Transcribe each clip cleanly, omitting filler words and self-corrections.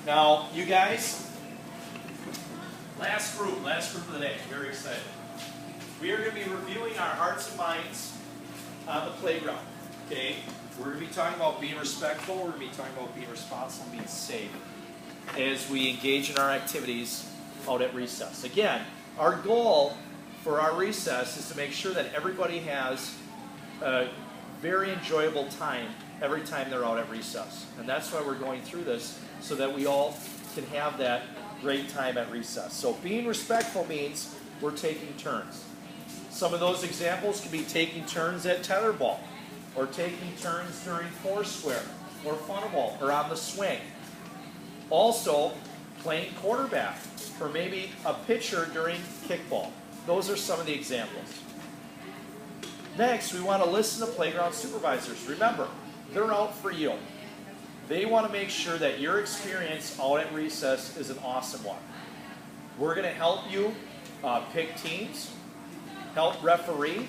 Now, you guys, last group of the day, very excited. We are going to be reviewing our hearts and minds on the playground, okay? We're going to be talking about being respectful, we're going to be talking about being responsible, being safe as we engage in our activities out at recess. Again, our goal for our recess is to make sure that everybody has a very enjoyable time every time they're out at recess. And that's why we're going through this, so that we all can have that great time at recess. So being respectful means we're taking turns. Some of those examples could be taking turns at tetherball, or taking turns during foursquare, or funnball, or on the swing. Also, playing quarterback, or maybe a pitcher during kickball. Those are some of the examples. Next, we want to listen to playground supervisors. Remember, they're out for you. They want to make sure that your experience out at recess is an awesome one. We're going to help you pick teams, help referee,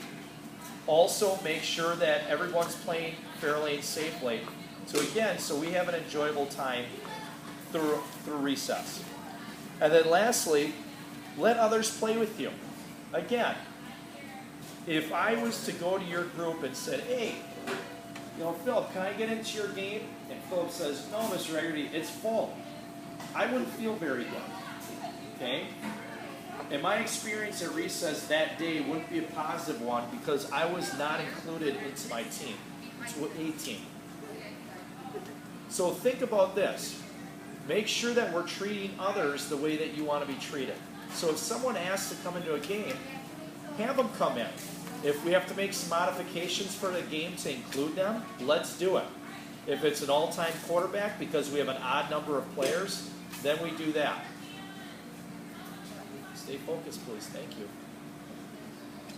also make sure that everyone's playing fairly and safely. So we have an enjoyable time through recess. And then lastly, let others play with you. Again, if I was to go to your group and said, hey, Philip, can I get into your game? And Philip says, no, Mr. Eggerty, it's full. I wouldn't feel very good, okay? And my experience at recess that day wouldn't be a positive one because I was not included into my team, to a team. So think about this. Make sure that we're treating others the way that you want to be treated. So if someone asks to come into a game, have them come in. If we have to make some modifications for the game to include them, let's do it. If it's an all-time quarterback because we have an odd number of players, then we do that. Stay focused, please. Thank you.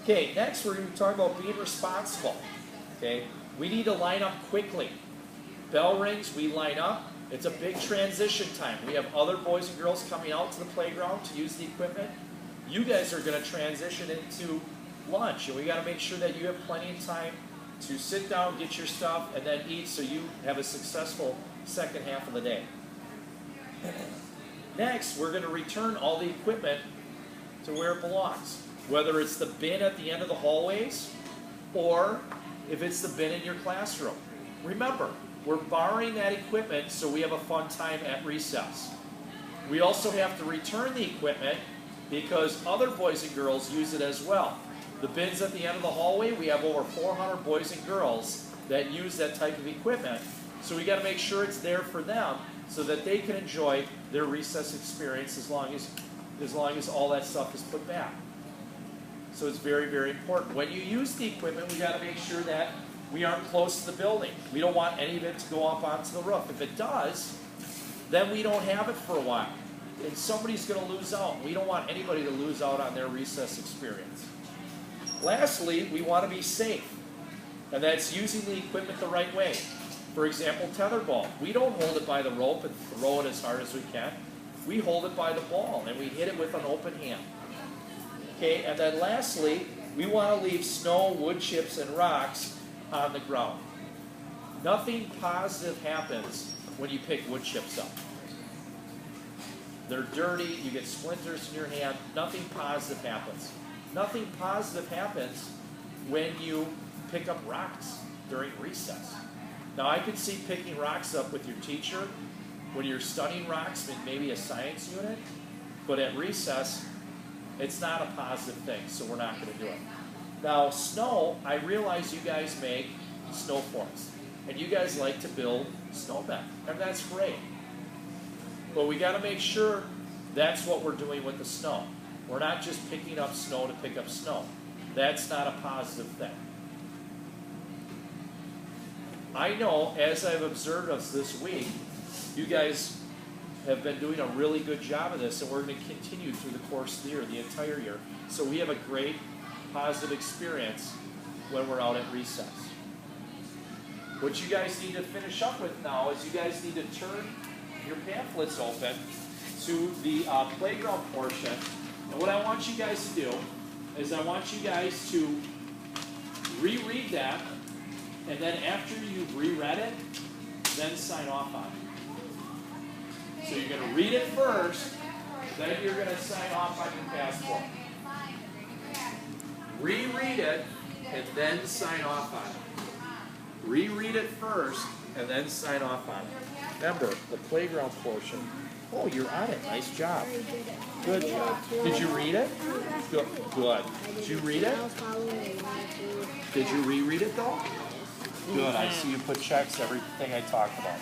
Okay, next we're going to talk about being responsible. Okay, we need to line up quickly. Bell rings, we line up. It's a big transition time. We have other boys and girls coming out to the playground to use the equipment. You guys are going to transition into lunch, and we got to make sure that you have plenty of time to sit down, get your stuff, and then eat so you have a successful second half of the day. Next, we're going to return all the equipment to where it belongs, whether it's the bin at the end of the hallways or if it's the bin in your classroom. Remember, we're borrowing that equipment so we have a fun time at recess. We also have to return the equipment because other boys and girls use it as well. The bins at the end of the hallway, we have over 400 boys and girls that use that type of equipment. So we got to make sure it's there for them so that they can enjoy their recess experience as long as all that stuff is put back. So it's very, very important. When you use the equipment, we got to make sure that we aren't close to the building. We don't want any of it to go up onto the roof. If it does, then we don't have it for a while. And somebody's going to lose out. We don't want anybody to lose out on their recess experience. Lastly, we want to be safe, and that's using the equipment the right way. For example, tetherball. We don't hold it by the rope and throw it as hard as we can. We hold it by the ball, and we hit it with an open hand. Okay, and then lastly, we want to leave snow, wood chips, and rocks on the ground. Nothing positive happens when you pick wood chips up. They're dirty, you get splinters in your hand, nothing positive happens. Nothing positive happens when you pick up rocks during recess. Now I can see picking rocks up with your teacher when you're studying rocks in maybe a science unit, but at recess, it's not a positive thing, so we're not going to do it. Now snow, I realize you guys make snow forts, and you guys like to build snowmen, and that's great. But we got to make sure that's what we're doing with the snow. We're not just picking up snow to pick up snow. That's not a positive thing. I know, as I've observed us this week, you guys have been doing a really good job of this, and we're going to continue through the course of the year, the entire year. So we have a great, positive experience when we're out at recess. What you guys need to finish up with now is you guys need to turn your pamphlets open to the playground portion. And what I want you guys to do is I want you guys to reread that, and then after you've reread it, then sign off on it. So you're going to read it first, then you're going to sign off on your passport. Reread it, and then sign off on it. Reread it first, and then sign off on it. Remember, the playground portion. Oh, you're on it. Nice job. Good job. Did you read it? Good. Good. Did you read it? Did you reread it, though? Good. I see you put checks everything I talked about.